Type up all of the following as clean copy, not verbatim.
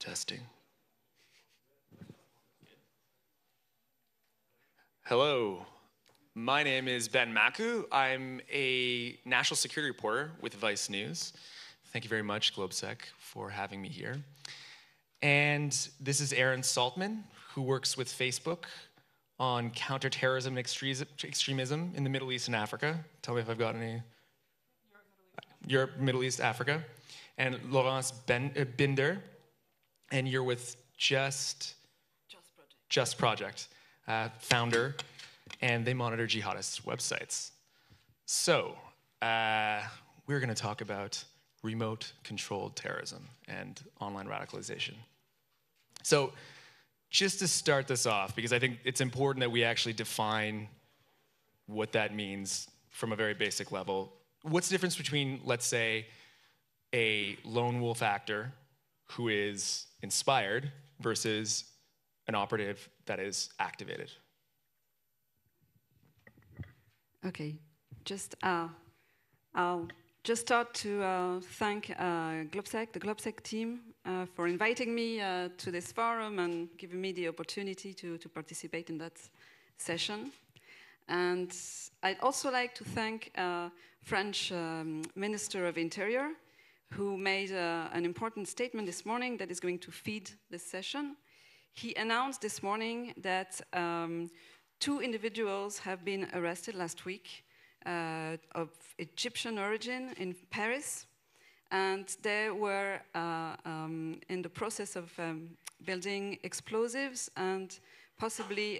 Testing. Hello, my name is Ben Maku. I'm a national security reporter with Vice News. Thank you very much, GlobeSec, for having me here. And this is Aaron Saltman, who works with Facebook on counterterrorism and extremism in the Middle East and Africa. Tell me if I've got any. Europe, Middle East, Africa. And Laurence Binder, and you're with Just Project, founder, and they monitor jihadist websites. So, we're going to talk about remote-controlled terrorism and online radicalization. So, just to start this off, because I think it's important that we actually define what that means from a very basic level. What's the difference between, let's say, a lone wolf actor who is inspired versus an operative that is activated? Okay, I'll just start to thank GlobeSec, the GlobeSec team, for inviting me to this forum and giving me the opportunity to participate in that session. And I'd also like to thank French Minister of Interior, who made an important statement this morning that is going to feed this session. He announced this morning that 2 individuals have been arrested last week of Egyptian origin in Paris, and they were in the process of building explosives and possibly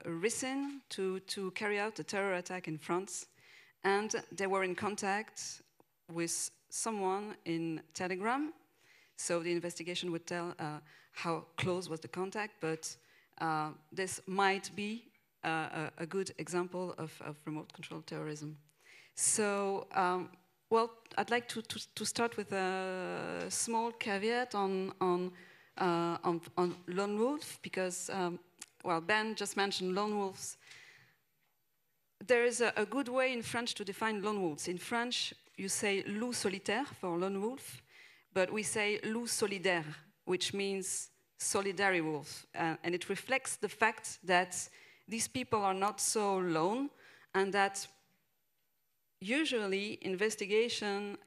ricin to carry out a terror attack in France. And they were in contact with someone in Telegram. So the investigation would tell how close was the contact, but this might be a good example of remote control terrorism. So, well, I'd like to start with a small caveat on lone wolf, because, well, Ben just mentioned lone wolves. There is a good way in French to define lone wolves. In French, you say loup solitaire for lone wolf, but we say loup solidaire, which means solidary wolf. And it reflects the fact that these people are not so lone, and that usually investigation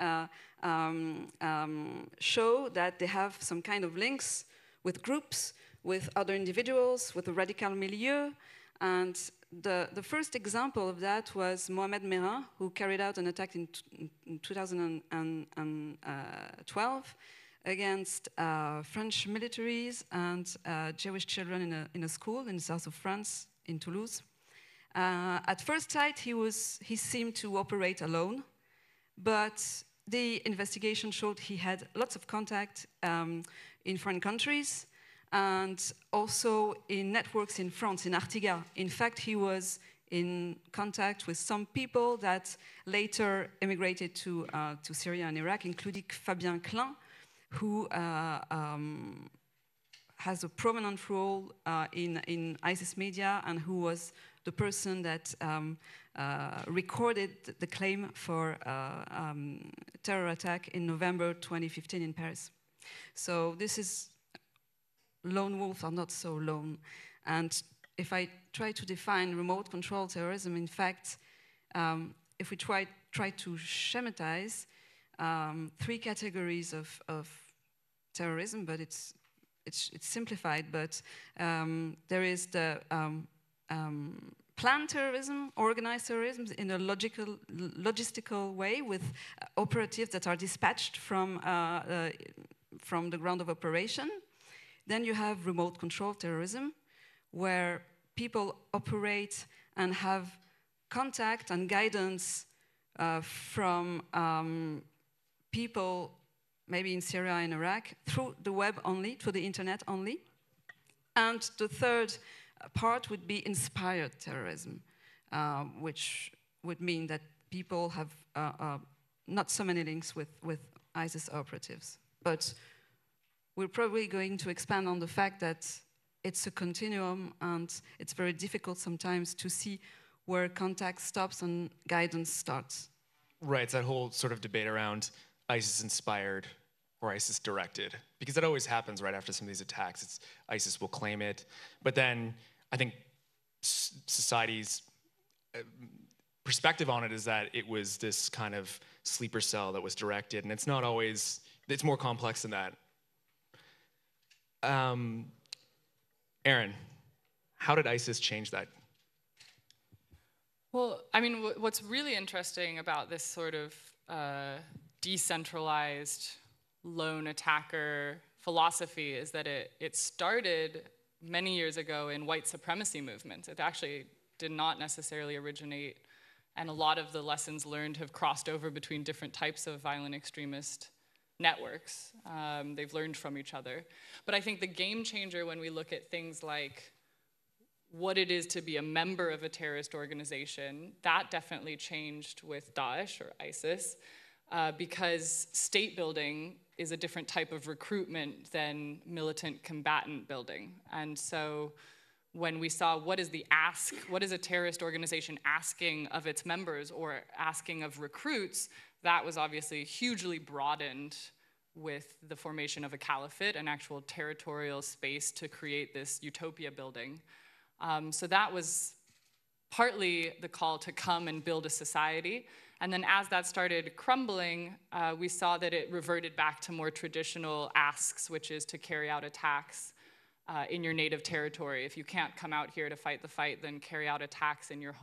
show that they have some kind of links with groups, with other individuals, with the radical milieu. And the first example of that was Mohamed Merah, who carried out an attack in 2012 against French militaries and Jewish children in a school in the south of France, in Toulouse. At first sight, he seemed to operate alone, but the investigation showed he had lots of contact in foreign countries, and also in networks in France, in Artigas. In fact, he was in contact with some people that later emigrated to Syria and Iraq, including Fabien Klein, who has a prominent role in ISIS media, and who was the person that recorded the claim for terror attack in November 2015 in Paris. So this is lone wolves are not so lone. And if I try to define remote control terrorism, in fact, if we try to schematize 3 categories of terrorism, but it's simplified, but there is the planned terrorism, organized terrorism in a logistical way, with operatives that are dispatched from the ground of operation. Then you have remote control terrorism, where people operate and have contact and guidance from people maybe in Syria and Iraq through the web only, through the internet only. And the third part would be inspired terrorism, which would mean that people have not so many links with ISIS operatives. But we're probably going to expand on the fact that it's a continuum, and it's very difficult sometimes to see where contact stops and guidance starts. Right, it's that whole sort of debate around ISIS-inspired or ISIS directed? Because that always happens right after some of these attacks. It's ISIS will claim it, but then I think society's perspective on it is that it was this kind of sleeper cell that was directed, and it's not always, it's more complex than that. Aaron, how did ISIS change that? Well, I mean, what's really interesting about this sort of decentralized lone attacker philosophy is that it started many years ago in white supremacy movements. It actually did not necessarily originate, and a lot of the lessons learned have crossed over between different types of violent extremist networks. They've learned from each other. But I think the game changer when we look at things like what it is to be a member of a terrorist organization, that definitely changed with Daesh or ISIS, because state building is a different type of recruitment than militant combatant building. And so when we saw what is the ask, what is a terrorist organization asking of its members or asking of recruits, that was obviously hugely broadened with the formation of a caliphate, an actual territorial space to create this utopia building. So that was partly the call to come and build a society. And then as that started crumbling, we saw that it reverted back to more traditional asks, which is to carry out attacks in your native territory. If you can't come out here to fight the fight, then carry out attacks in your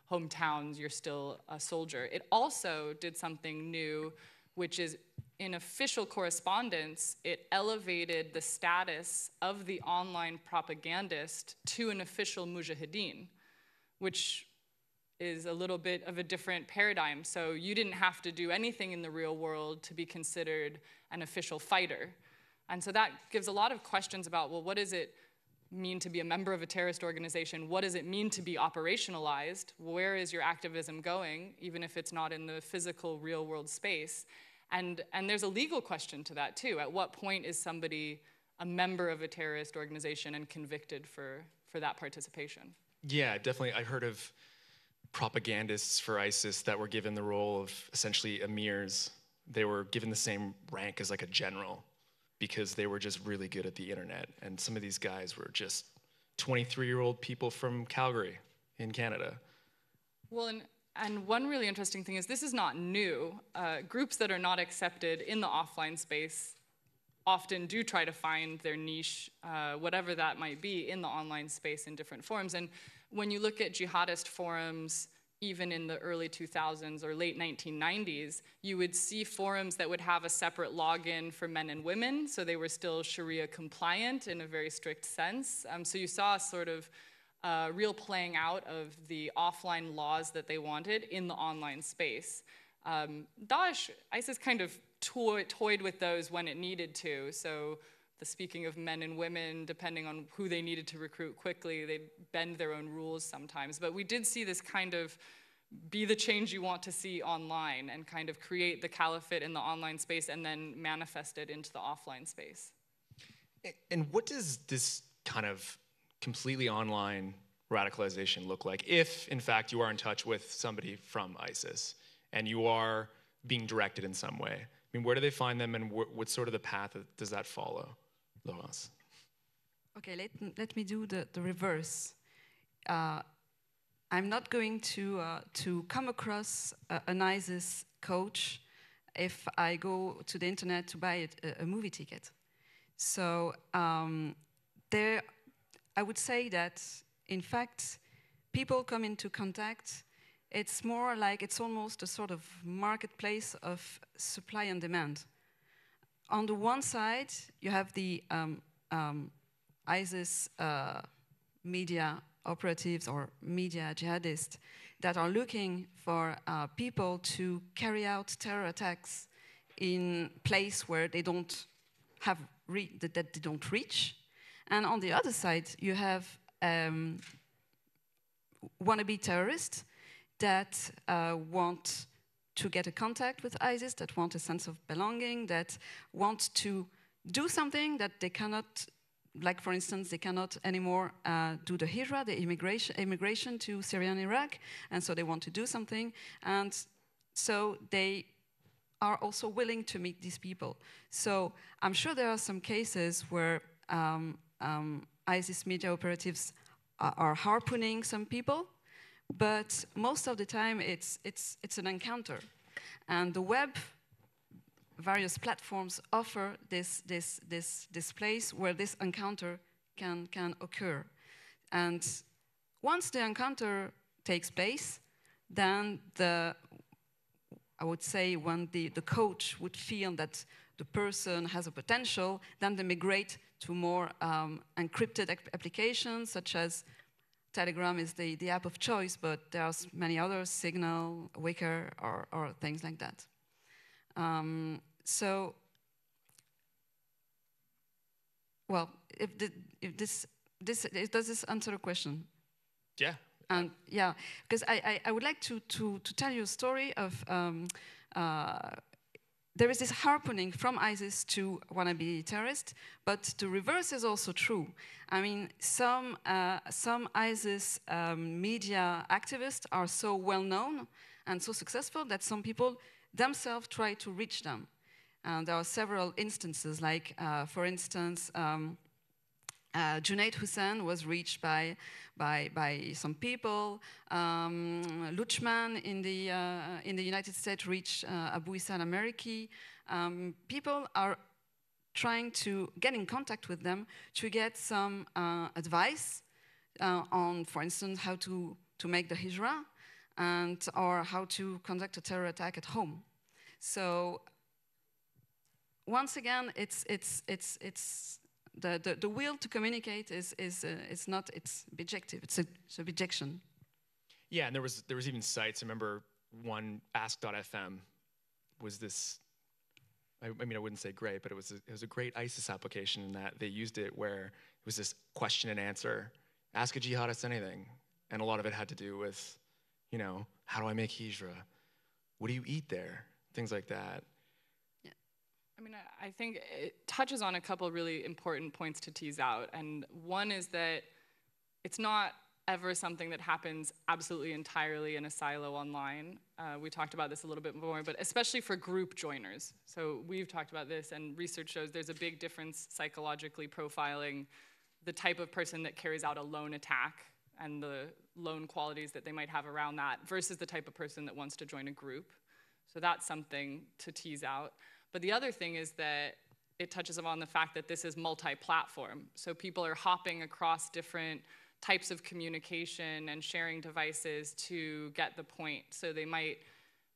hometowns, you're still a soldier. It also did something new, which is in official correspondence, it elevated the status of the online propagandist to an official mujahideen, which is a little bit of a different paradigm. So you didn't have to do anything in the real world to be considered an official fighter. And so that gives a lot of questions about, well, what does it mean to be a member of a terrorist organization? What does it mean to be operationalized? Where is your activism going, even if it's not in the physical real world space? And there's a legal question to that too. At what point is somebody a member of a terrorist organization and convicted for that participation? Yeah, definitely. I heard of propagandists for ISIS that were given the role of essentially emirs. They were given the same rank as like a general because they were just really good at the internet. And some of these guys were just 23-year-old people from Calgary in Canada. Well, and one really interesting thing is this is not new. Groups that are not accepted in the offline space often do try to find their niche, whatever that might be, in the online space in different forms. And when you look at jihadist forums, even in the early 2000s or late 1990s, you would see forums that would have a separate login for men and women, so they were still Sharia compliant in a very strict sense. So you saw a sort of real playing out of the offline laws that they wanted in the online space. Daesh, ISIS kind of toyed with those when it needed to. So speaking of men and women, depending on who they needed to recruit quickly, they'd bend their own rules sometimes. But we did see this kind of be the change you want to see online and kind of create the caliphate in the online space and then manifest it into the offline space. And what does this kind of completely online radicalization look like if, in fact, you are in touch with somebody from ISIS and you are being directed in some way? I mean, where do they find them, and what sort of the path does that follow, Loas? Okay, let me do the reverse. I'm not going to come across an ISIS coach if I go to the internet to buy a movie ticket. So there, I would say that, in fact, people come into contact. It's more like it's almost a sort of marketplace of supply and demand. On the one side, you have the ISIS media operatives or media jihadists that are looking for people to carry out terror attacks in place where they don't have that they don't reach. And on the other side, you have wannabe terrorists that want to get a contact with ISIS, that want a sense of belonging, that want to do something that they cannot, like for instance, they cannot anymore do the hijra, the immigration to Syria and Iraq, and so they want to do something. And so they are also willing to meet these people. So I'm sure there are some cases where ISIS media operatives are harpooning some people, but most of the time it's an encounter. And the web, various platforms offer this place where this encounter can occur. And once the encounter takes place, then I would say when the coach would feel that the person has a potential, then they migrate to more encrypted applications, such as Telegram is the app of choice, but there are many others, Signal, Wicker, or things like that. So, well, does this answer the question? Yeah. And yeah, because I would like to tell you a story of there is this harpooning from ISIS to wannabe terrorists, but the reverse is also true. I mean, some ISIS media activists are so well known and so successful that some people themselves try to reach them. And there are several instances, like for instance, Junaid Hussain was reached by some people. Luchman in the United States reached Abu Issa al-Ameriki. People are trying to get in contact with them to get some advice on, for instance, how to make the hijrah, or how to conduct a terror attack at home. So once again, it's the will to communicate is not its objective. It's a objection. Yeah, and there was even sites. I remember one Ask.fm was this. I mean, I wouldn't say great, but it was a great ISIS application in that they used it where it was this question and answer, ask a jihadist anything, and a lot of it had to do with, you know, how do I make hijra? What do you eat there? Things like that. I mean, I think it touches on a couple really important points to tease out. And one is that it's not ever something that happens absolutely entirely in a silo online. We talked about this a little bit more, but especially for group joiners. So we've talked about this, and research shows there's a big difference psychologically profiling the type of person that carries out a lone attack and the lone qualities that they might have around that versus the type of person that wants to join a group. So that's something to tease out. But the other thing is that it touches on the fact that this is multi-platform. So people are hopping across different types of communication and sharing devices to get the point. So they might,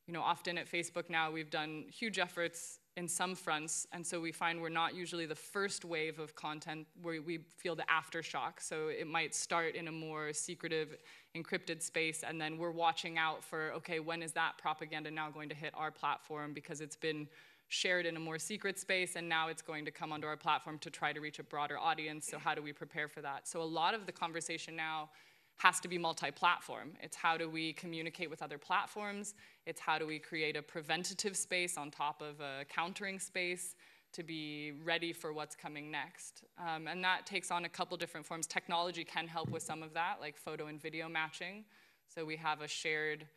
you know, often at Facebook now we've done huge efforts in some fronts, and so we find we're not usually the first wave of content where we feel the aftershock. So it might start in a more secretive, encrypted space, and then we're watching out for, okay, when is that propaganda now going to hit our platform because it's been shared in a more secret space, and now it's going to come onto our platform to try to reach a broader audience. So how do we prepare for that? So a lot of the conversation now has to be multi-platform. It's how do we communicate with other platforms? It's how do we create a preventative space on top of a countering space to be ready for what's coming next. And that takes on a couple different forms. Technology can help with some of that, like photo and video matching. So we have a shared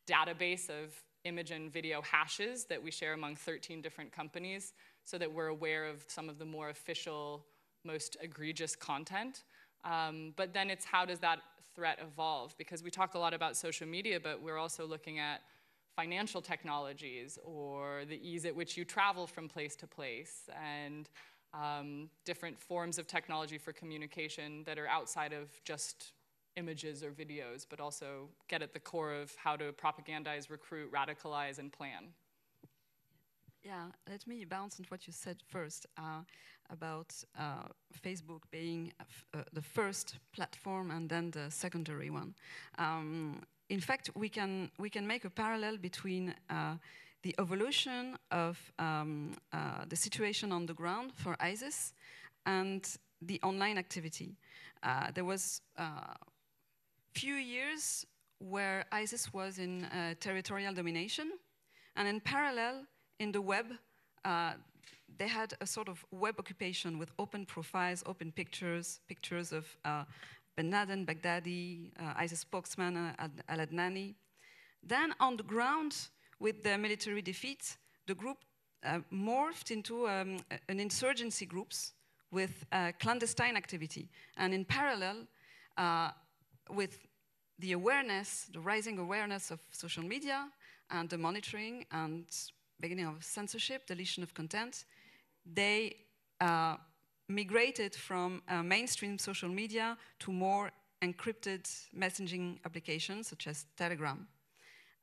database of image and video hashes that we share among 13 different companies so that we're aware of some of the more official, most egregious content. But then it's how does that threat evolve? Because we talk a lot about social media, but we're also looking at financial technologies or the ease at which you travel from place to place and different forms of technology for communication that are outside of just images or videos, but also get at the core of how to propagandize, recruit, radicalize, and plan. Yeah, let me bounce on what you said first about Facebook being the first platform and then the secondary one. In fact, we can make a parallel between the evolution of the situation on the ground for ISIS and the online activity. There was few years where ISIS was in territorial domination, and in parallel, in the web, they had a sort of web occupation with open profiles, open pictures of bin Laden, Baghdadi, ISIS spokesman al-Adnani. Then on the ground, with the military defeat, the group morphed into an insurgency groups with clandestine activity. And in parallel, with the awareness, the rising awareness of social media and the monitoring and beginning of censorship, deletion of content, they migrated from mainstream social media to more encrypted messaging applications such as Telegram.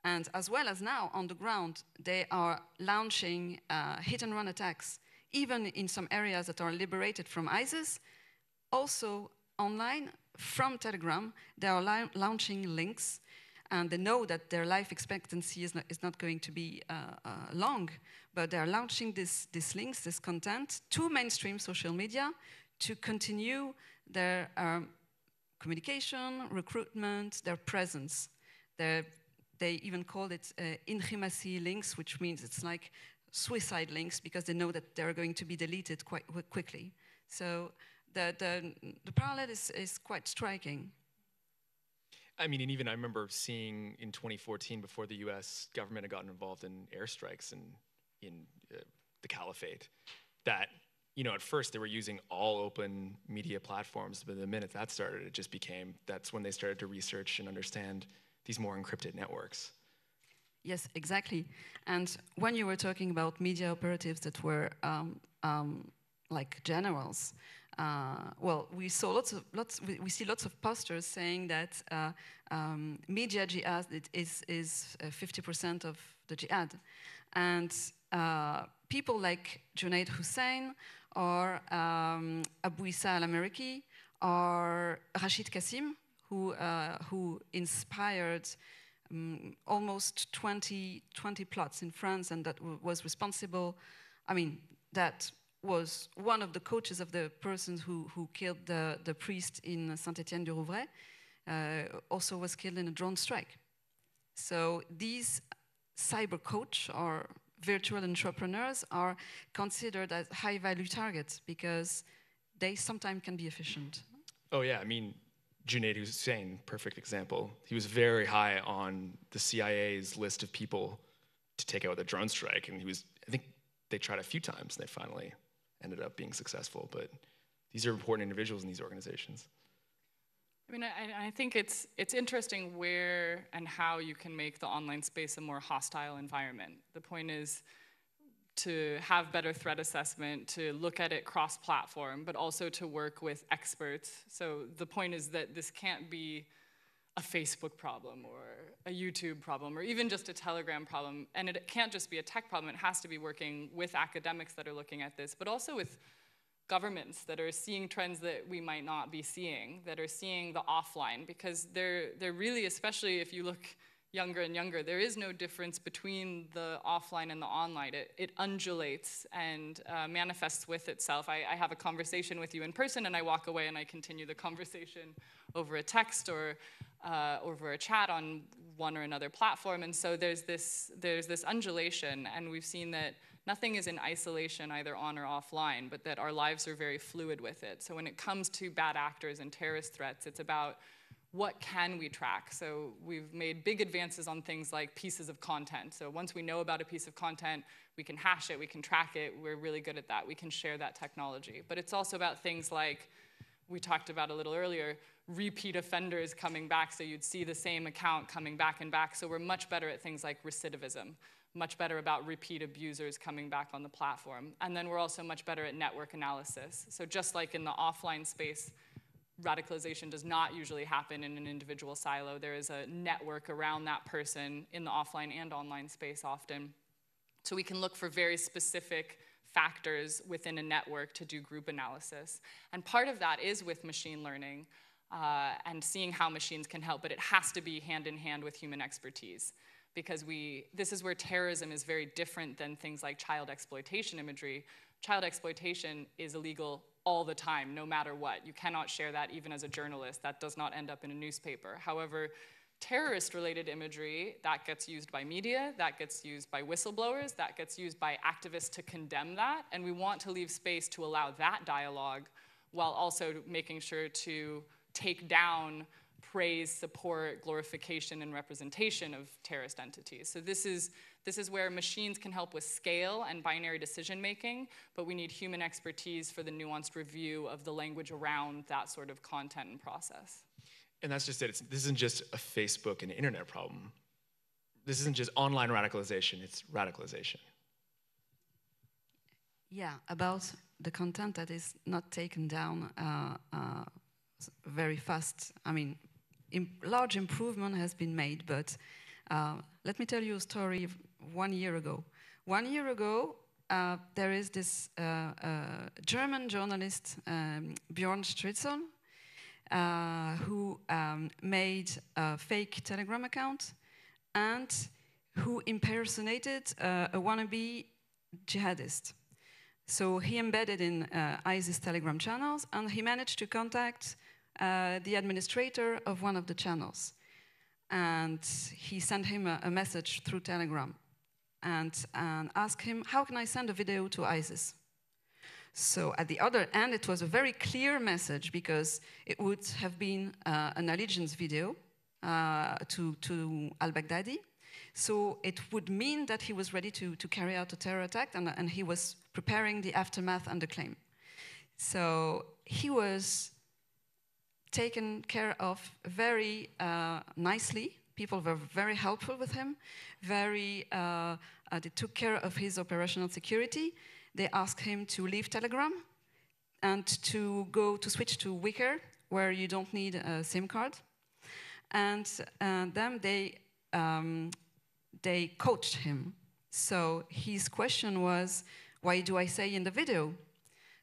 And as well as now, on the ground, they are launching hit-and-run attacks, even in some areas that are liberated from ISIS. Also online, from Telegram, they are launching links, and they know that their life expectancy is not going to be long, but they are launching these links, this content, to mainstream social media to continue their communication, recruitment, their presence. They even call it intimacy links, which means it's like suicide links because they know that they're going to be deleted quite quickly. So the parallel is quite striking. I mean, and even I remember seeing in 2014, before the U.S. government had gotten involved in airstrikes in the caliphate, that, you know, at first they were using all open media platforms, but the minute that started, it just became, that's when they started to research and understand these more encrypted networks. Yes, exactly. And when you were talking about media operatives that were like generals, well, we saw we see lots of posters saying that media jihad is 50% of the jihad, and people like Junaid Hussain or Abu Issa al-Ameriki or Rashid Kassim, who inspired almost 20 plots in France, and that was responsible. I mean, that was one of the coaches of the persons who killed the priest in Saint-Étienne-du-Rouvray, also was killed in a drone strike. So these cyber coach or virtual entrepreneurs are considered as high-value targets because they sometimes can be efficient. Oh yeah, I mean, Junaid Hussain, perfect example. He was very high on the CIA's list of people to take out with a drone strike, and I think they tried a few times, and they finally ended up being successful. But these are important individuals in these organizations. I mean, I think it's interesting where and how you can make the online space a more hostile environment. The point is to have better threat assessment, to look at it cross-platform, but also to work with experts. So the point is that this can't be a Facebook problem or a YouTube problem or even just a Telegram problem. And it can't just be a tech problem. It has to be working with academics that are looking at this, but also with governments that are seeing trends that we might not be seeing, that are seeing the offline, because they're really, especially if you look younger and younger, there is no difference between the offline and the online. It undulates and manifests with itself. I have a conversation with you in person and I walk away and I continue the conversation over a text or over a chat on one or another platform. And so there's this undulation, and we've seen that nothing is in isolation either on or offline, but that our lives are very fluid with it. So when it comes to bad actors and terrorist threats, it's about what can we track? So we've made big advances on things like pieces of content. So once we know about a piece of content, we can hash it, we can track it, we're really good at that. We can share that technology. But it's also about things like, we talked about a little earlier, repeat offenders coming back, so you'd see the same account coming back and back. So we're much better at things like recidivism, much better about repeat abusers coming back on the platform. And then we're also much better at network analysis. So just like in the offline space, radicalization does not usually happen in an individual silo. There is a network around that person in the offline and online space often. So we can look for very specific factors within a network to do group analysis. And part of that is with machine learning and seeing how machines can help, but it has to be hand in hand with human expertise. Because this is where terrorism is very different than things like child exploitation imagery. Child exploitation is illegal all the time, no matter what. You cannot share that even as a journalist. That does not end up in a newspaper. However, terrorist-related imagery, that gets used by media, that gets used by whistleblowers, that gets used by activists to condemn that, and we want to leave space to allow that dialogue while also making sure to take down praise, support, glorification, and representation of terrorist entities. So this is This is where machines can help with scale and binary decision making, but we need human expertise for the nuanced review of the language around that sort of content and process. And that's just it. This isn't just a Facebook and internet problem. This isn't just online radicalization, it's radicalization. Yeah, about the content that is not taken down very fast. I mean, large improvement has been made, but let me tell you a story 1 year ago. 1 year ago, there is this German journalist, Björn Stritzel, who made a fake Telegram account and who impersonated a wannabe jihadist. So he embedded in ISIS Telegram channels, and he managed to contact the administrator of one of the channels. And he sent him a message through Telegram and asked him, how can I send a video to ISIS? So at the other end, it was a very clear message because it would have been an allegiance video to al-Baghdadi. So it would mean that he was ready to carry out a terror attack, and he was preparing the aftermath and the claim. So he was taken care of very nicely. People were very helpful with him. They took care of his operational security. They asked him to leave Telegram and to switch to Wicker, where you don't need a SIM card. And then they coached him. So his question was, why do I say in the video?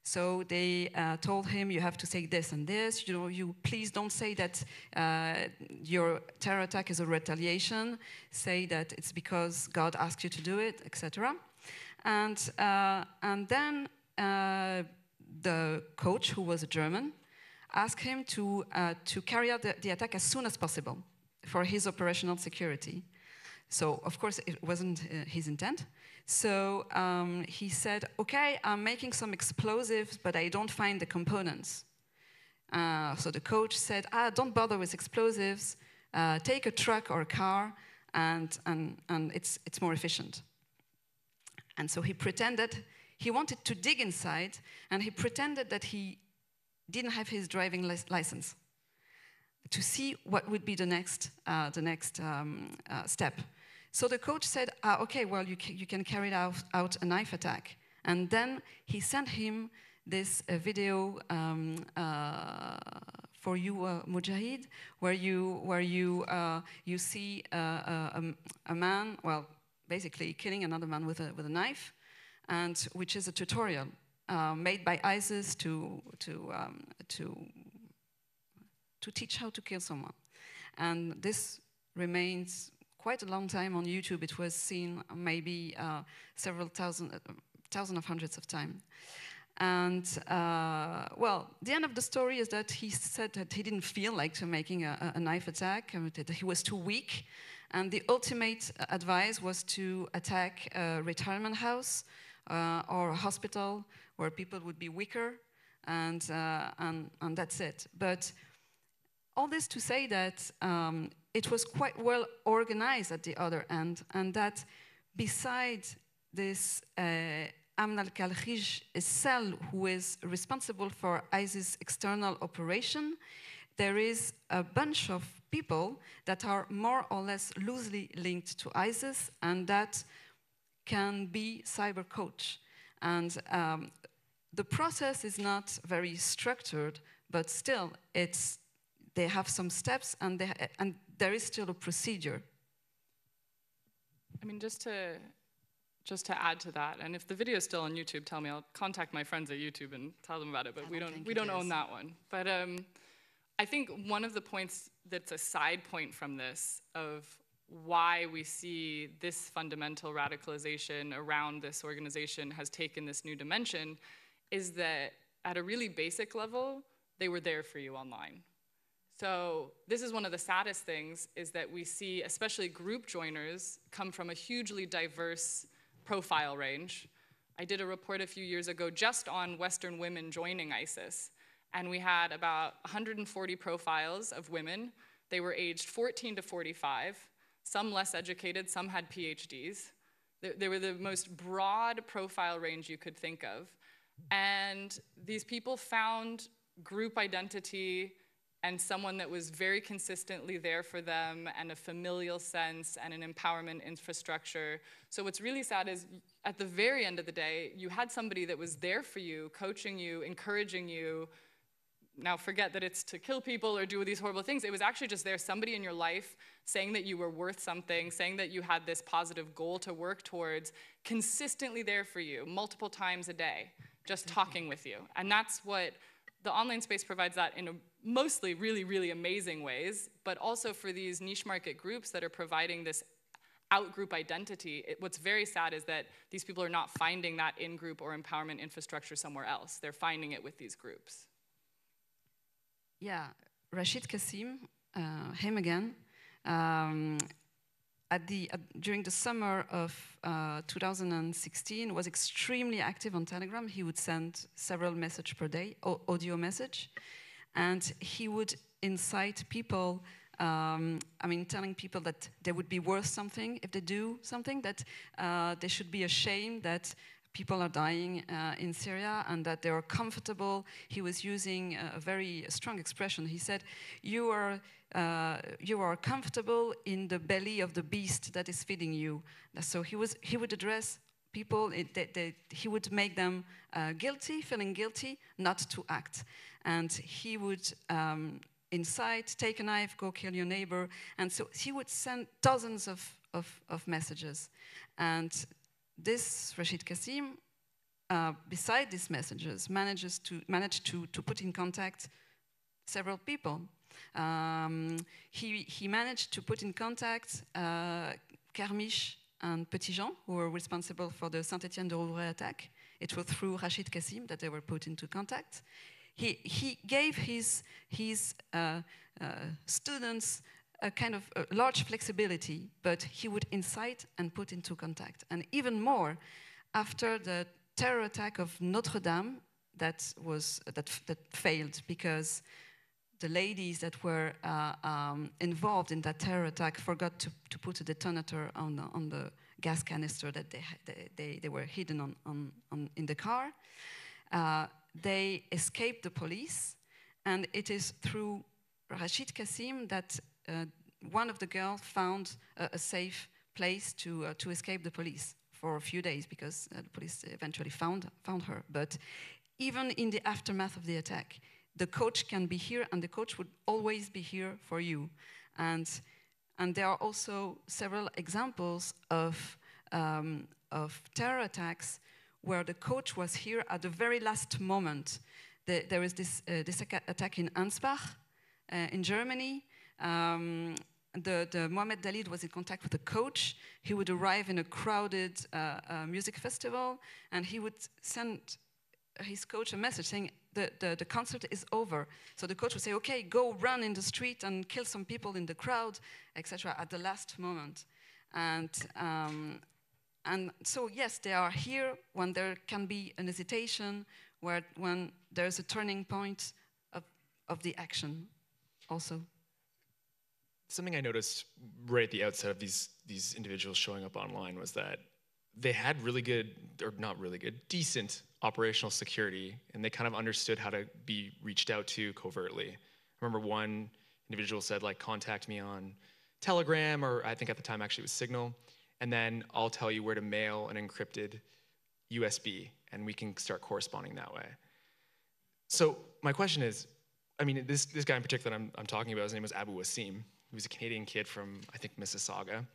So they told him, you have to say this and this. You please don't say that your terror attack is a retaliation. Say that it's because God asked you to do it, etc. And then the coach, who was a German, asked him to carry out the attack as soon as possible for his operational security. So, of course, it wasn't his intent. So he said, okay, I'm making some explosives, but I don't find the components. So the coach said, don't bother with explosives. Take a truck or a car, and it's more efficient. And so he pretended, he wanted to dig inside, and he pretended that he didn't have his driving license to see what would be the next step. So the coach said, okay, well, you can carry out a knife attack. And then he sent him this video for you, Mujahid, where you see a man, well, basically killing another man with a knife, and which is a tutorial made by ISIS to teach how to kill someone. And this remains quite a long time on YouTube. It was seen maybe several thousand of hundreds of times. And well, the end of the story is that he said that he didn't feel like making a knife attack, that he was too weak. And the ultimate advice was to attack a retirement house or a hospital where people would be weaker, and that's it. But all this to say that it was quite well organized at the other end, and that besides this Amn al-Khalkhij cell, who is responsible for ISIS external operation, there is a bunch of people that are more or less loosely linked to ISIS and that can be cyber coach. And the process is not very structured, but still they have some steps, and there is still a procedure. I mean, just to add to that, and if the video is still on YouTube, tell me. I'll contact my friends at YouTube and tell them about it. But we don't own that one. But I think one of the points that's a side point from this of why we see this fundamental radicalization around this organization has taken this new dimension is that at a really basic level, they were there for you online. So this is one of the saddest things, is that we see especially group joiners come from a hugely diverse profile range. I did a report a few years ago just on Western women joining ISIS, and we had about 140 profiles of women. They were aged 14 to 45, some less educated, some had PhDs. They were the most broad profile range you could think of. And these people found group identity and someone that was very consistently there for them, and a familial sense and an empowerment infrastructure. So what's really sad is at the very end of the day, you had somebody that was there for you, coaching you, encouraging you. Now forget that it's to kill people or do these horrible things. It was actually just there, somebody in your life saying that you were worth something, saying that you had this positive goal to work towards, consistently there for you multiple times a day, just talking with you. And that's what the online space provides, that in a mostly really, really amazing ways, but also for these niche market groups that are providing this out-group identity. What's very sad is that these people are not finding that in-group or empowerment infrastructure somewhere else. They're finding it with these groups. Yeah, Rashid Kassim, him again. During the summer of 2016, was extremely active on Telegram. He would send several messages per day, audio message, and he would incite people, telling people that they would be worth something if they do something, that they should be ashamed that people are dying in Syria and that they are comfortable. He was using a very strong expression. He said, you are comfortable in the belly of the beast that is feeding you. So he would address people, he would make them feeling guilty, not to act. And he would incite, take a knife, go kill your neighbor. And so he would send dozens of messages. And this Rashid Kassim, beside these messages, managed to put in contact several people. He managed to put in contact Kermiche and Petitjean, who were responsible for the Saint-Étienne-de-Rouvray attack. It was through Rashid Kassim that they were put into contact. He gave his students a kind of large flexibility, but he would incite and put into contact. And even more, after the terror attack of Notre Dame, that failed because the ladies that were involved in that terror attack forgot to put a detonator on the gas canister that they were hidden in the car. They escaped the police, and it is through Rashid Kassim that one of the girls found a safe place to escape the police for a few days, because the police eventually found her. But even in the aftermath of the attack, the coach can be here, and the coach would always be here for you. And there are also several examples of terror attacks where the coach was here at the very last moment. There was this attack in Ansbach, in Germany. The Mohamed Dalid was in contact with the coach. He would arrive in a crowded music festival, and he would send his coach a message saying the concert is over. So the coach would say, okay, go run in the street and kill some people in the crowd, etc., at the last moment. And so, yes, they are here when there can be an hesitation, when there's a turning point of the action also. Something I noticed right at the outset of these individuals showing up online was that they had really good, or not really good, decent operational security, and they kind of understood how to be reached out to covertly. I remember one individual said, like, contact me on Telegram, or I think at the time actually it was Signal, and then I'll tell you where to mail an encrypted USB, and we can start corresponding that way. So my question is, I mean, this guy in particular that I'm talking about, his name was Abu Wasim. He was a Canadian kid from, I think, Mississauga,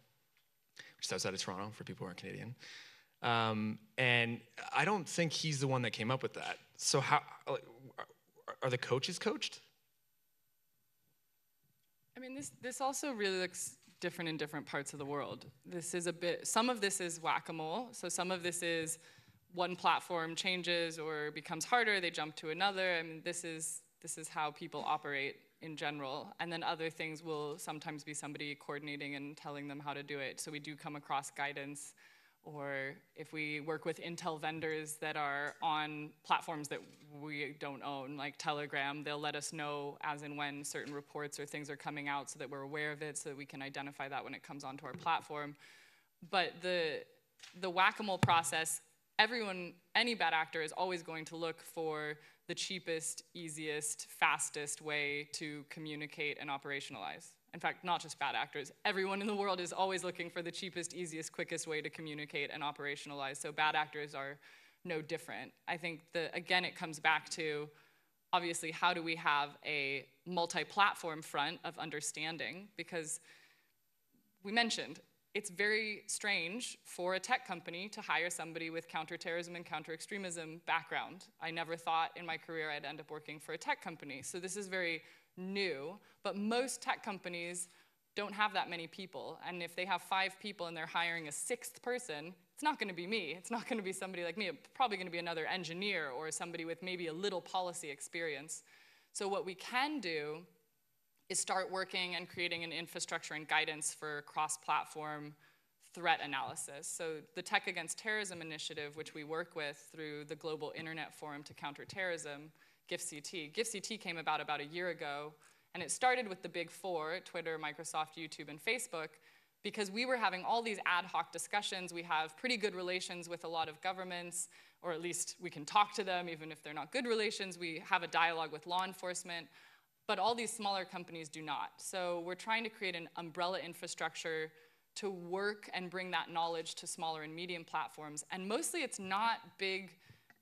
which is outside of Toronto for people who aren't Canadian. And I don't think he's the one that came up with that. So how are the coaches coached? I mean, this also really looks different in different parts of the world. This is some of this is whack-a-mole. So some of this is one platform changes or becomes harder, they jump to another. I mean, this is how people operate in general. And then other things will sometimes be somebody coordinating and telling them how to do it. So we do come across guidance, or if we work with intel vendors that are on platforms that we don't own, like Telegram, they'll let us know as and when certain reports or things are coming out so that we're aware of it, so that we can identify that when it comes onto our platform. But the whack-a-mole process, any bad actor is always going to look for the cheapest, easiest, fastest way to communicate and operationalize. In fact, not just bad actors. Everyone in the world is always looking for the cheapest, easiest, quickest way to communicate and operationalize. So bad actors are no different. I think again, it comes back to, obviously, how do we have a multi-platform front of understanding? Because we mentioned, it's very strange for a tech company to hire somebody with counterterrorism and counter-extremism background. I never thought in my career I'd end up working for a tech company. So this is very new, but most tech companies don't have that many people. And if they have 5 people and they're hiring a 6th person, it's not going to be me. It's not going to be somebody like me. It's probably going to be another engineer or somebody with maybe a little policy experience. So what we can do is start working and creating an infrastructure and guidance for cross-platform threat analysis. So the Tech Against Terrorism initiative, which we work with through the Global Internet Forum to Counter Terrorism, GIFCT. GIFCT came about a year ago, and it started with the big 4, Twitter, Microsoft, YouTube, and Facebook, because we were having all these ad hoc discussions. We have pretty good relations with a lot of governments, or at least we can talk to them, even if they're not good relations. We have a dialogue with law enforcement, but all these smaller companies do not. So we're trying to create an umbrella infrastructure to work and bring that knowledge to smaller and medium platforms. And mostly it's not big,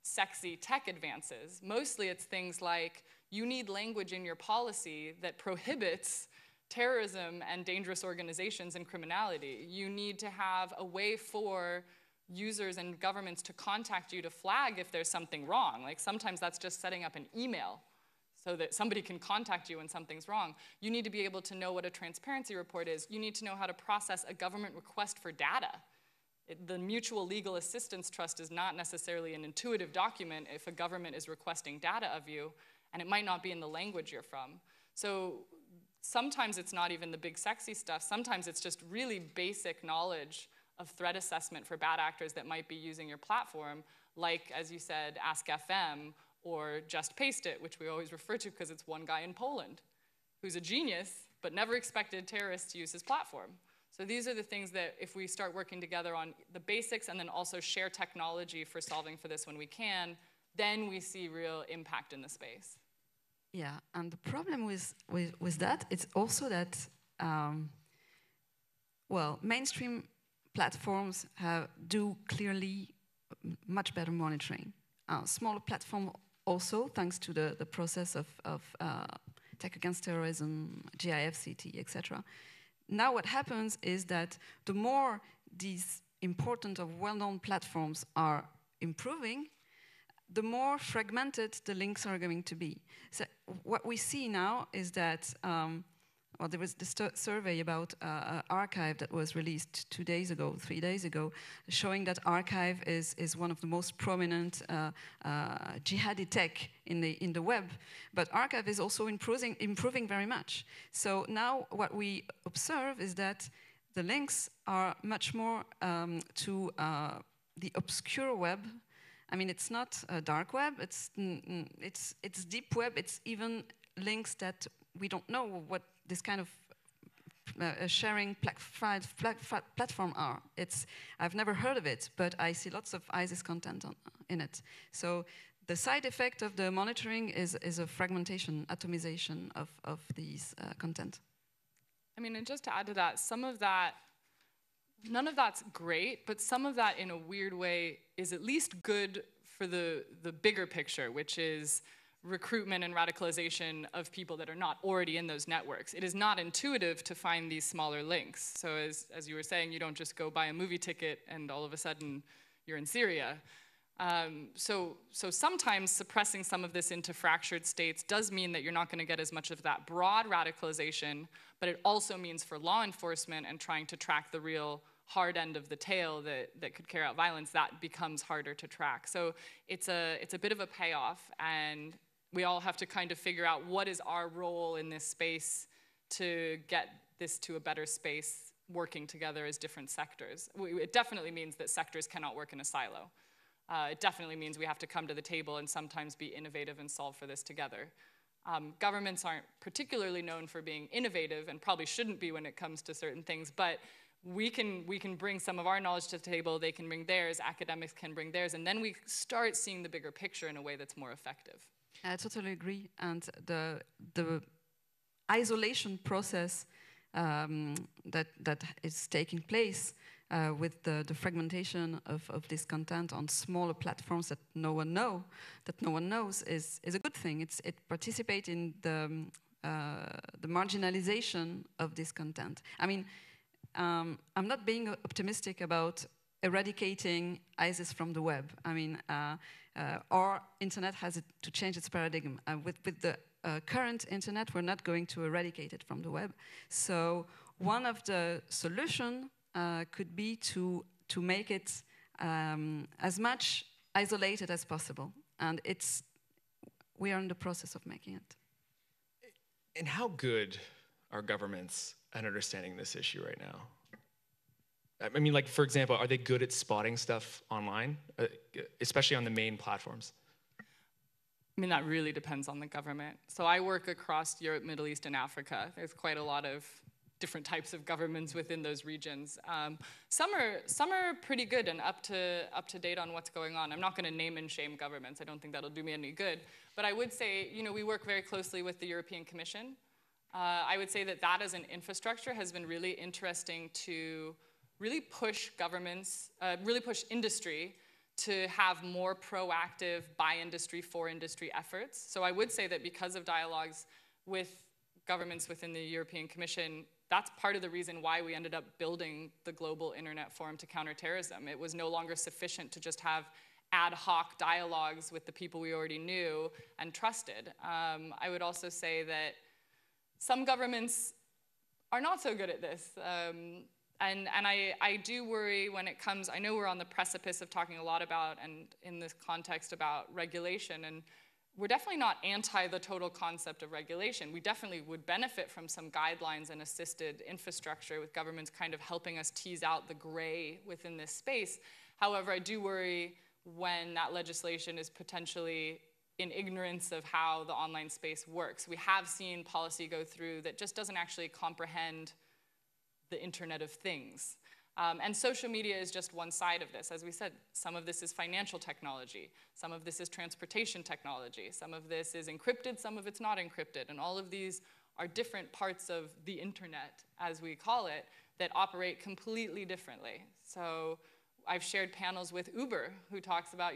sexy tech advances. Mostly it's things like, you need language in your policy that prohibits terrorism and dangerous organizations and criminality. You need to have a way for users and governments to contact you to flag if there's something wrong. Like sometimes that's just setting up an email so that somebody can contact you when something's wrong. You need to be able to know what a transparency report is. You need to know how to process a government request for data. The Mutual Legal Assistance Trust is not necessarily an intuitive document if a government is requesting data of you, and it might not be in the language you're from. So sometimes it's not even the big sexy stuff. Sometimes it's just really basic knowledge of threat assessment for bad actors that might be using your platform, like, as you said, Ask FM or Just Paste It, which we always refer to because it's one guy in Poland who's a genius but never expected terrorists to use his platform. So these are the things that if we start working together on the basics and then also share technology for solving for this when we can, then we see real impact in the space. Yeah, and the problem with that, it's also that, well, mainstream platforms do clearly much better monitoring. Smaller platforms also, thanks to the process of Tech Against Terrorism, GIFCT, etc. Now what happens is that the more these important or well-known platforms are improving, the more fragmented the links are going to be. So what we see now is that, well, there was this survey about Archive that was released 3 days ago, showing that Archive is one of the most prominent jihadi tech in the web. But Archive is also improving very much. So now what we observe is that the links are much more to the obscure web. I mean, it's not a dark web, it's deep web, it's even links that we don't know what this kind of sharing platform are. I've never heard of it, but I see lots of ISIS content in it. So the side effect of the monitoring is a fragmentation, atomization of these content. I mean, and just to add to that, some of that, none of that's great, but some of that in a weird way is at least good for the bigger picture, which is recruitment and radicalization of people that are not already in those networks. It is not intuitive to find these smaller links. So as you were saying, you don't just go buy a movie ticket and all of a sudden you're in Syria. So sometimes suppressing some of this into fractured states does mean that you're not going to get as much of that broad radicalization, but it also means for law enforcement and trying to track the real hard end of the tail that could carry out violence, that becomes harder to track. So it's a bit of a payoff, and we all have to kind of figure out what is our role in this space to get this to a better space, working together as different sectors. It definitely means that sectors cannot work in a silo. It definitely means we have to come to the table and sometimes be innovative and solve for this together. Governments aren't particularly known for being innovative and probably shouldn't be when it comes to certain things, but we can bring some of our knowledge to the table, they can bring theirs, academics can bring theirs, and then we start seeing the bigger picture in a way that's more effective. I totally agree. And the isolation process that is taking place with the fragmentation of this content on smaller platforms that no one knows is a good thing. It participates in the marginalization of this content. I mean, I'm not being optimistic about eradicating ISIS from the web. I mean, our internet has to change its paradigm. With the current internet, we're not going to eradicate it from the web. So one of the solutions could be to make it as much isolated as possible. And we are in the process of making it. And how good are governments at understanding this issue right now? I mean, like, for example, are they good at spotting stuff online, especially on the main platforms? I mean, that really depends on the government. So I work across Europe, Middle East, and Africa. There's quite a lot of different types of governments within those regions. Some are pretty good and up to date on what's going on. I'm not going to name and shame governments. I don't think that'll do me any good. But I would say, we work very closely with the European Commission. I would say that as an infrastructure has been really interesting to really push governments, really push industry to have more proactive by industry, for industry efforts. So I would say that because of dialogues with governments within the European Commission, that's part of the reason why we ended up building the Global Internet Forum to Counter Terrorism. It was no longer sufficient to just have ad hoc dialogues with the people we already knew and trusted. I would also say that some governments are not so good at this. And I do worry when it comes, I know we're on the precipice of talking a lot about, and in this context, about regulation, and we're definitely not anti the total concept of regulation. We definitely would benefit from some guidelines and assisted infrastructure with governments kind of helping us tease out the gray within this space. However, I do worry when that legislation is potentially in ignorance of how the online space works. We have seen policy go through that just doesn't actually comprehend the Internet of Things. And social media is just one side of this. As we said, some of this is financial technology, some of this is transportation technology, some of this is encrypted, some of it's not encrypted, and all of these are different parts of the internet, as we call it, that operate completely differently. So I've shared panels with Uber, who talks about,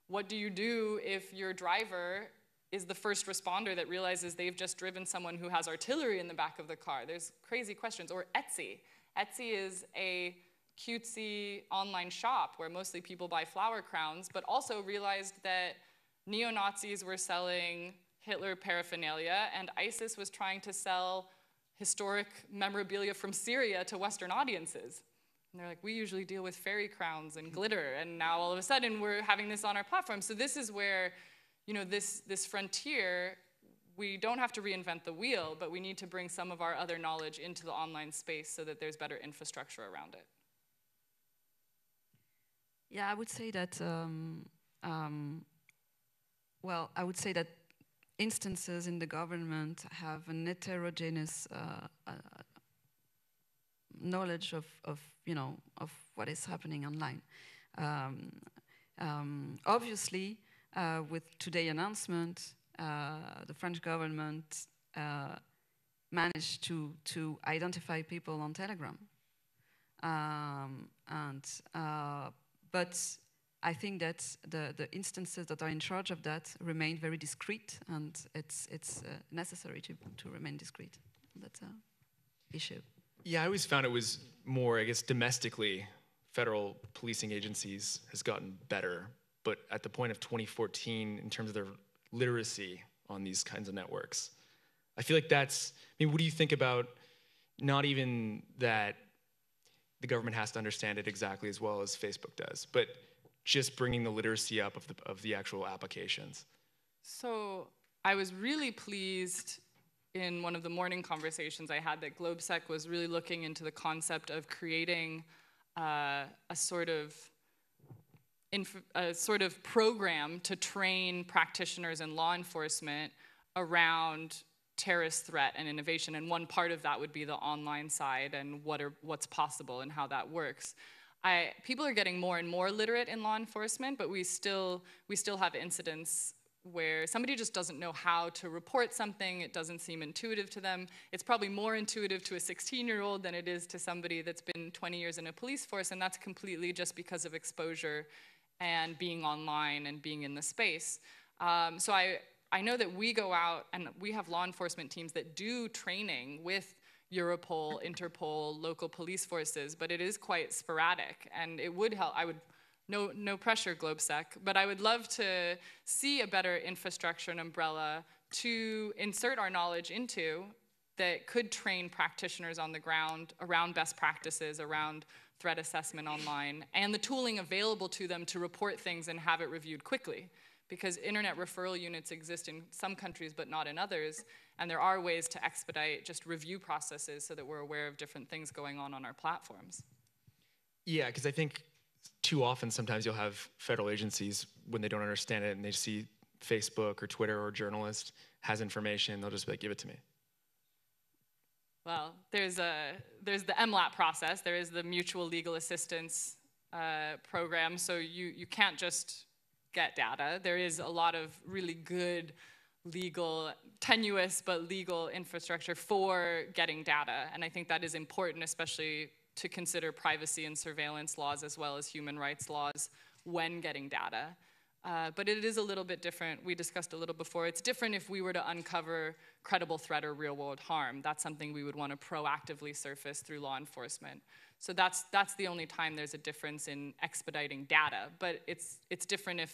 what do you do if your driver is the first responder that realizes they've just driven someone who has artillery in the back of the car? There's crazy questions. Or Etsy. Etsy is a cutesy online shop where mostly people buy flower crowns, but also realized that neo-Nazis were selling Hitler paraphernalia and ISIS was trying to sell historic memorabilia from Syria to Western audiences. And they're like, we usually deal with fairy crowns and glitter, and now all of a sudden we're having this on our platform. So this is where, this frontier, we don't have to reinvent the wheel, but we need to bring some of our other knowledge into the online space so that there's better infrastructure around it. Yeah, I would say that, I would say that instances in the government have an heterogeneous knowledge of what is happening online. Obviously, with today's announcement, the French government managed to identify people on Telegram, but I think that the instances that are in charge of that remain very discreet, and it's necessary to remain discreet. That's an issue. Yeah, I always found it was more, I guess, domestically, federal policing agencies has gotten better, but at the point of 2014, in terms of their literacy on these kinds of networks, I feel like what do you think about not even that the government has to understand it exactly as well as Facebook does, but just bringing the literacy up of the actual applications? So I was really pleased in one of the morning conversations I had that GlobeSec was really looking into the concept of creating a sort of program to train practitioners and law enforcement around terrorist threat and innovation, and one part of that would be the online side and what's possible and how that works. People are getting more and more literate in law enforcement, but we still have incidents where somebody just doesn't know how to report something. It doesn't seem intuitive to them. It's probably more intuitive to a 16-year-old than it is to somebody that's been 20 years in a police force, and that's completely just because of exposure and being online and being in the space. So I know that we go out and we have law enforcement teams that do training with Europol, Interpol, local police forces, but it is quite sporadic, and it would help. No pressure, GlobeSec, but I would love to see a better infrastructure and umbrella to insert our knowledge into that could train practitioners on the ground around best practices, around threat assessment online, and the tooling available to them to report things and have it reviewed quickly. Because internet referral units exist in some countries but not in others, and there are ways to expedite just review processes so that we're aware of different things going on our platforms. Yeah, because I think too often sometimes you'll have federal agencies, when they don't understand it and they see Facebook or Twitter or a journalist has information, they'll just be like, give it to me. Well, there's the MLAT process. There is the Mutual Legal Assistance program, so you can't just get data. There is a lot of really good legal, tenuous but legal infrastructure for getting data, and I think that is important, especially to consider privacy and surveillance laws as well as human rights laws when getting data. But it is a little bit different. We discussed a little before. It's different if we were to uncover credible threat or real-world harm. That's something we would want to proactively surface through law enforcement. So that's the only time there's a difference in expediting data. But it's different if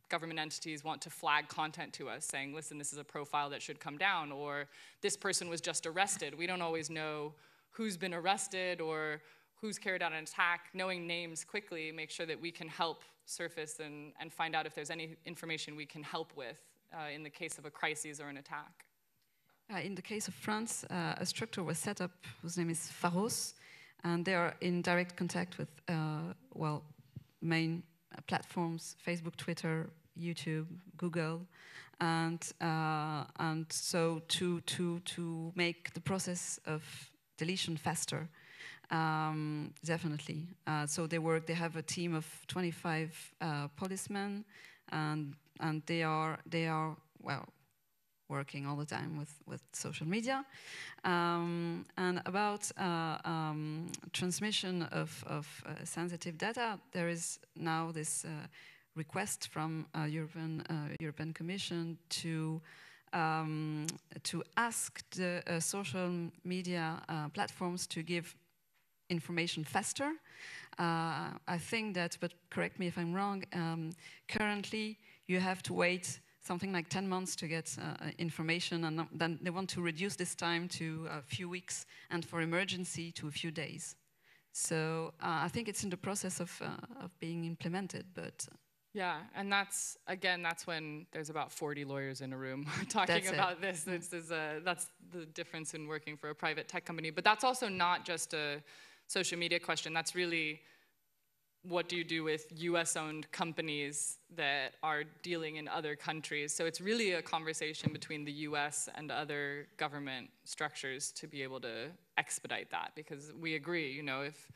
government entities want to flag content to us, saying, listen, this is a profile that should come down, or this person was just arrested. We don't always know who's been arrested or who's carried out an attack. Knowing names quickly makes sure that we can help surface and find out if there's any information we can help with in the case of a crisis or an attack. In the case of France, a structure was set up whose name is Pharos, and they are in direct contact with, main platforms, Facebook, Twitter, YouTube, Google, and so to make the process of deletion faster, definitely. So they have a team of 25 policemen, and they are working all the time with social media. And about transmission of sensitive data, there is now this request from European Commission to ask the social media platforms to give information faster. I think that, but correct me if I'm wrong, currently you have to wait something like 10 months to get information, and then they want to reduce this time to a few weeks, and for emergency to a few days. So I think it's in the process of being implemented, but... Yeah, and that's when there's about 40 lawyers in a room talking about this. That's the difference in working for a private tech company. But that's also not just a social media question. That's really, what do you do with US-owned companies that are dealing in other countries? So it's really a conversation between the US and other government structures to be able to expedite that, because we agree, you know, if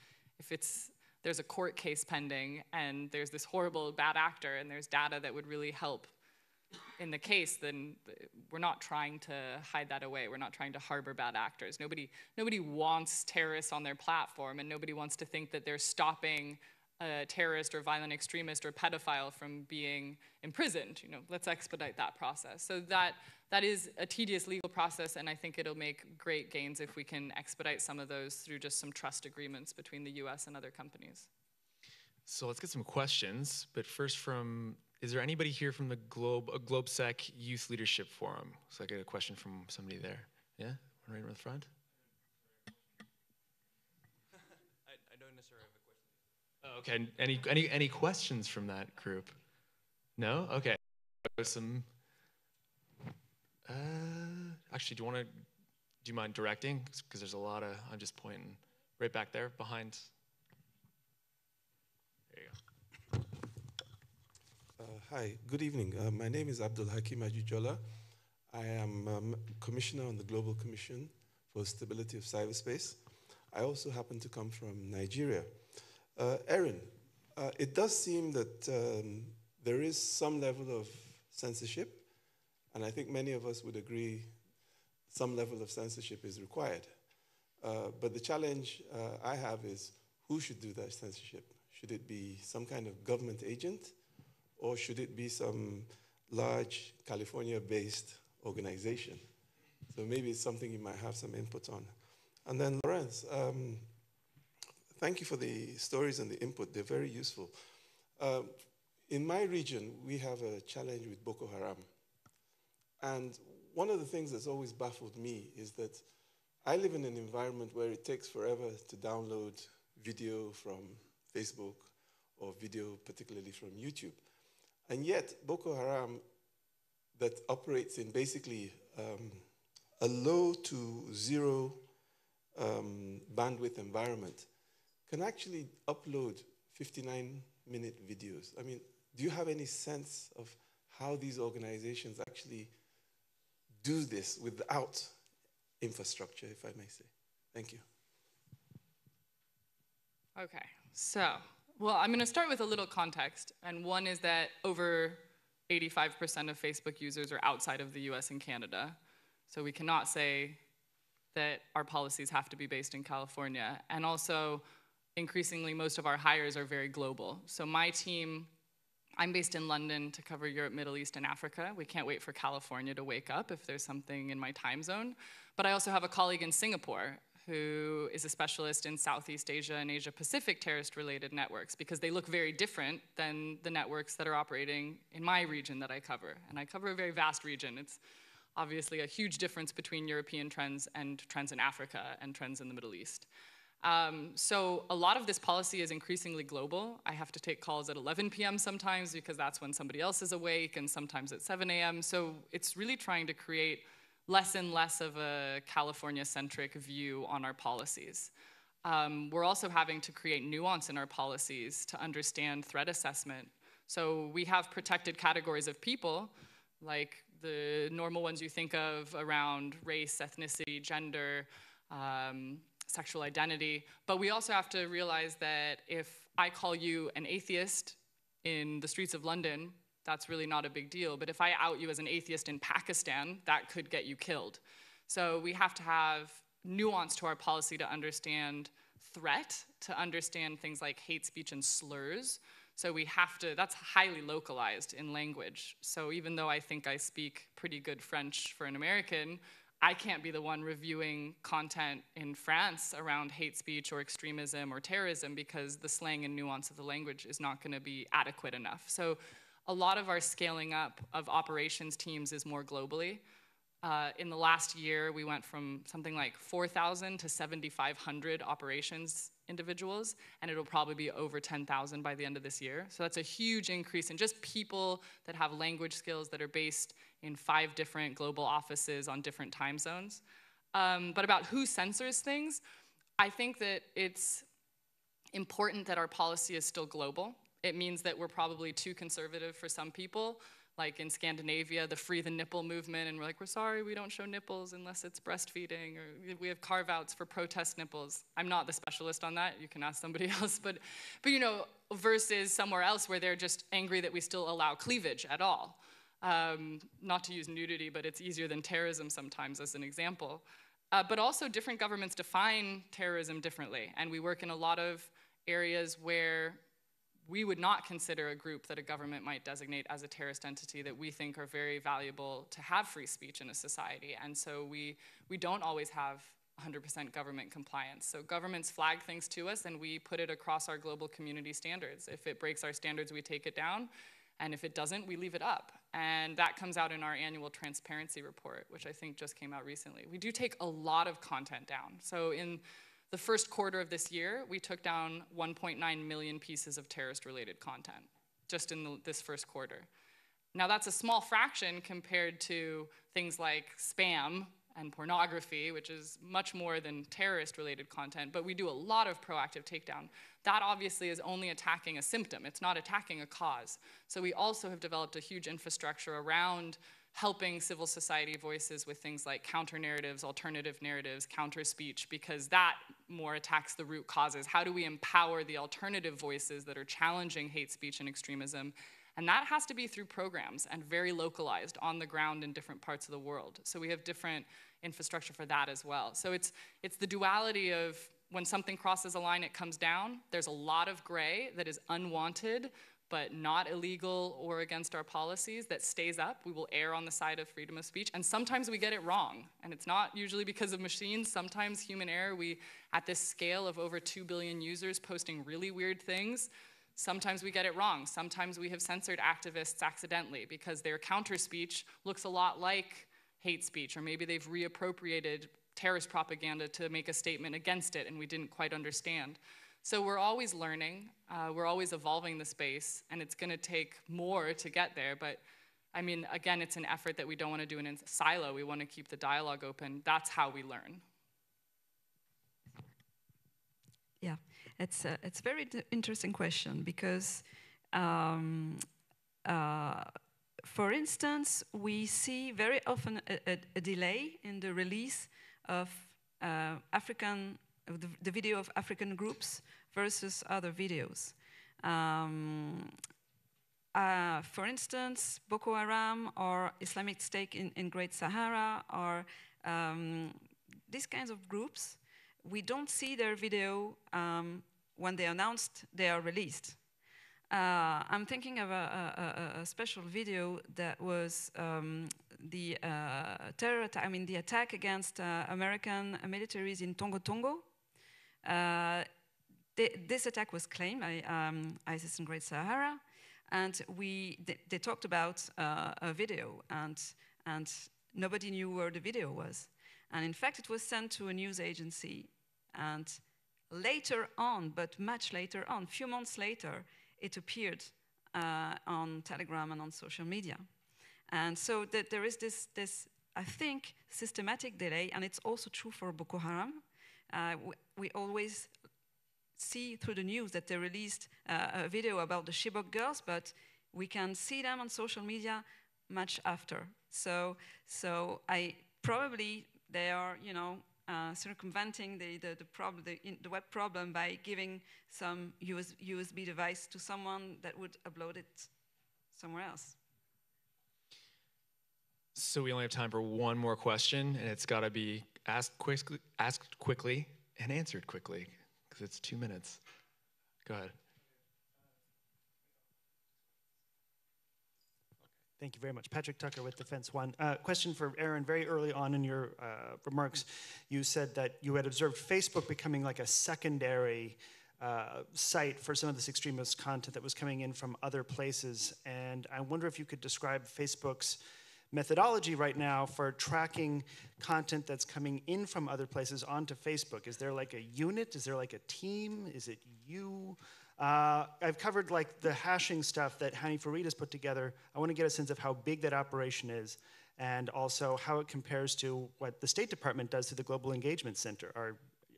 there's a court case pending and there's this horrible bad actor and there's data that would really help in the case, then we're not trying to hide that away. We're not trying to harbor bad actors. Nobody wants terrorists on their platform, and nobody wants to think that they're stopping a terrorist or violent extremist or pedophile from being imprisoned. You know, let's expedite that process. So that is a tedious legal process, and I think it'll make great gains if we can expedite some of those through just some trust agreements between the US and other companies. So let's get some questions, but first is there anybody here from the GlobeSec Youth Leadership Forum? So I get a question from somebody there. Yeah, right in the front. I don't necessarily have a question. Oh, okay, any questions from that group? No? Okay. Actually, do you mind directing? Because there's a lot of, I'm just pointing right back there behind. There you go. Hi, good evening. My name is Abdul Hakim Ajujola. I am commissioner on the Global Commission for Stability of Cyberspace. I also happen to come from Nigeria. Erin, it does seem that there is some level of censorship, and I think many of us would agree some level of censorship is required. But the challenge I have is who should do that censorship? Should it be some kind of government agent, or should it be some large California-based organization? So maybe it's something you might have some input on. And then Lawrence, thank you for the stories and the input. They're very useful. In my region, we have a challenge with Boko Haram. And one of the things that's always baffled me is that I live in an environment where it takes forever to download video from Facebook or video particularly from YouTube. And yet, Boko Haram, that operates in basically a low to zero bandwidth environment, can actually upload 59-minute videos. I mean, do you have any sense of how these organizations actually do this without infrastructure, if I may say? Thank you. Okay, so, well, I'm going to start with a little context. And one is that over 85% of Facebook users are outside of the US and Canada. So we cannot say that our policies have to be based in California. And also, increasingly, most of our hires are very global. So my team, I'm based in London to cover Europe, Middle East, and Africa. We can't wait for California to wake up if there's something in my time zone. But I also have a colleague in Singapore who is a specialist in Southeast Asia and Asia Pacific terrorist-related networks, because they look very different than the networks that are operating in my region that I cover. And I cover a very vast region. It's obviously a huge difference between European trends and trends in Africa and trends in the Middle East. So a lot of this policy is increasingly global. I have to take calls at 11 p.m. sometimes because that's when somebody else is awake, and sometimes at 7 a.m. So it's really trying to create less and less of a California-centric view on our policies. We're also having to create nuance in our policies to understand threat assessment. So we have protected categories of people, like the normal ones you think of around race, ethnicity, gender, sexual identity. But we also have to realize that if I call you an atheist in the streets of London, that's really not a big deal. But if I out you as an atheist in Pakistan, that could get you killed. So we have to have nuance to our policy to understand threat, to understand things like hate speech and slurs. So we have to, that's highly localized in language. So even though I think I speak pretty good French for an American, I can't be the one reviewing content in France around hate speech or extremism or terrorism, because the slang and nuance of the language is not going to be adequate enough. So a lot of our scaling up of operations teams is more globally. In the last year, we went from something like 4,000 to 7,500 operations individuals, and it'll probably be over 10,000 by the end of this year. So that's a huge increase in just people that have language skills that are based in 5 different global offices on different time zones. But about who censors things, I think that it's important that our policy is still global. It means that we're probably too conservative for some people. Like in Scandinavia, the Free the Nipple movement, and we're like, we're sorry, we don't show nipples unless it's breastfeeding, or we have carve-outs for protest nipples. I'm not the specialist on that, you can ask somebody else, but you know, versus somewhere else where they're just angry that we still allow cleavage at all. Not to use nudity, but it's easier than terrorism sometimes as an example. But also different governments define terrorism differently, and we work in a lot of areas where we would not consider a group that a government might designate as a terrorist entity that we think are very valuable to have free speech in a society. And so we don't always have 100% government compliance. So governments flag things to us, and we put it across our global community standards. If it breaks our standards, we take it down. And if it doesn't, we leave it up. And that comes out in our annual transparency report, which I think just came out recently. We do take a lot of content down. So in the first quarter of this year, we took down 1.9 million pieces of terrorist-related content, just in this first quarter. Now that's a small fraction compared to things like spam and pornography, which is much more than terrorist-related content, but we do a lot of proactive takedown. That obviously is only attacking a symptom. It's not attacking a cause. So we also have developed a huge infrastructure around helping civil society voices with things like counter-narratives, alternative narratives, counter-speech, because that more attacks the root causes. How do we empower the alternative voices that are challenging hate speech and extremism? And that has to be through programs and very localized on the ground in different parts of the world. So we have different infrastructure for that as well. So it's the duality of when something crosses a line, it comes down. There's a lot of gray that is unwanted, but not illegal or against our policies, that stays up. We will err on the side of freedom of speech. And sometimes we get it wrong. And it's not usually because of machines. Sometimes human error, at this scale of over 2 billion users posting really weird things, sometimes we get it wrong. Sometimes we have censored activists accidentally because their counter speech looks a lot like hate speech, or maybe they've reappropriated terrorist propaganda to make a statement against it and we didn't quite understand. So we're always learning, we're always evolving the space, and it's gonna take more to get there, but I mean, again, it's an effort that we don't wanna do in a silo. We wanna keep the dialogue open. That's how we learn. Yeah, it's a very interesting question because, for instance, we see very often a delay in the release of the video of African groups versus other videos. For instance, Boko Haram or Islamic State in Great Sahara, or these kinds of groups, we don't see their video when they announced they are released. I'm thinking of a special video that was the the attack against American militaries in Tongo Tongo. This attack was claimed by ISIS in Great Sahara, and they talked about a video, and nobody knew where the video was. And in fact, it was sent to a news agency, and later on, but much later on, a few months later, it appeared on Telegram and on social media. And so there is this, I think, systematic delay, and it's also true for Boko Haram. We always see through the news that they released a video about the Chibok girls, but we can see them on social media much after. So probably they are, circumventing the web problem by giving some USB device to someone that would upload it somewhere else. So we only have time for one more question, and it's got to be asked quickly and answered quickly, because it's 2 minutes. Go ahead. Thank you very much. Patrick Tucker with Defense One. Question for Aaron. Very early on in your remarks, you said that you had observed Facebook becoming like a secondary site for some of this extremist content that was coming in from other places. And I wonder if you could describe Facebook's methodology right now for tracking content that's coming in from other places onto Facebook. Is there like a unit? Is there like a team? Is it you? I've covered like the hashing stuff that Hani Farid has put together. I want to get a sense of how big that operation is, and also how it compares to what the State Department does to the Global Engagement Center.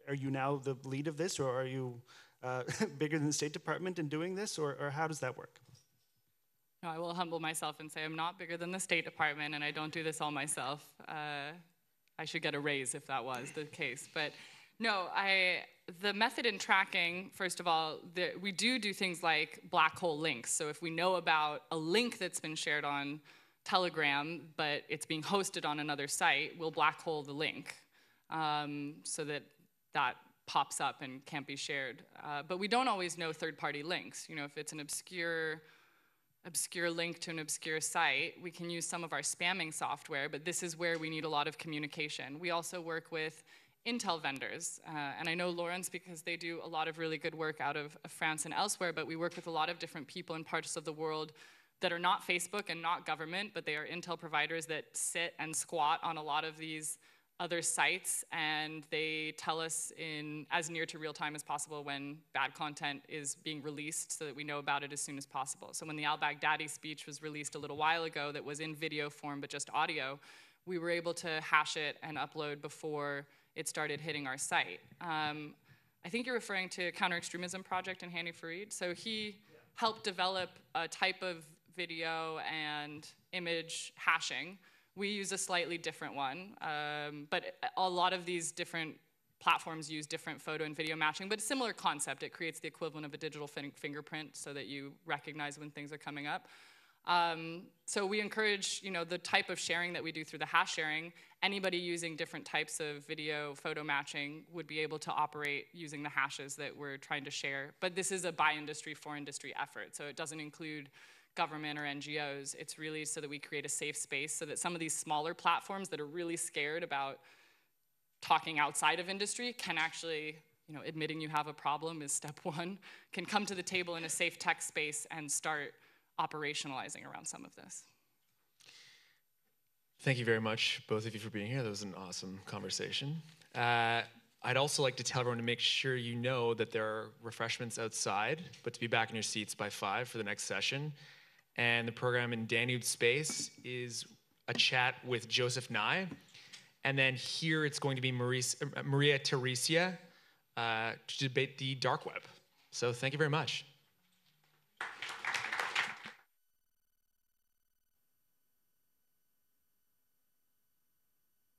Are you now the lead of this, or are you bigger than the State Department in doing this, or how does that work? No, I will humble myself and say I'm not bigger than the State Department, and I don't do this all myself. I should get a raise if that was the case. But no, the method in tracking, first of all, we do things like black hole links. So if we know about a link that's been shared on Telegram, but it's being hosted on another site, we'll black hole the link so that pops up and can't be shared. But we don't always know third-party links. If it's an obscure link to an obscure site, we can use some of our spamming software, but this is where we need a lot of communication. We also work with intel vendors, and I know Lawrence because they do a lot of really good work out of France and elsewhere, but we work with a lot of different people in parts of the world that are not Facebook and not government, but they are intel providers that sit and squat on a lot of these other sites, and they tell us in as near to real time as possible when bad content is being released so that we know about it as soon as possible. So when the al-Baghdadi speech was released a little while ago that was in video form but just audio, we were able to hash it and upload before it started hitting our site. I think you're referring to Counter-Extremism Project and Hani Farid. So he helped develop a type of video and image hashing. We use a slightly different one, but a lot of these different platforms use different photo and video matching, but a similar concept. It creates the equivalent of a digital fingerprint so that you recognize when things are coming up. So we encourage, the type of sharing that we do through the hash sharing. Anybody using different types of video photo matching would be able to operate using the hashes that we're trying to share. But this is a by industry, for industry effort, so it doesn't include government or NGOs. It's really so that we create a safe space so that some of these smaller platforms that are really scared about talking outside of industry can actually, admitting you have a problem is step one, can come to the table in a safe tech space and start operationalizing around some of this. Thank you very much, both of you, for being here. That was an awesome conversation. I'd also like to tell everyone to make sure you know that there are refreshments outside, but to be back in your seats by 5 for the next session. And the program in Danube Space is a chat with Joseph Nye. And then here it's going to be Maria Teresia to debate the dark web. So thank you very much.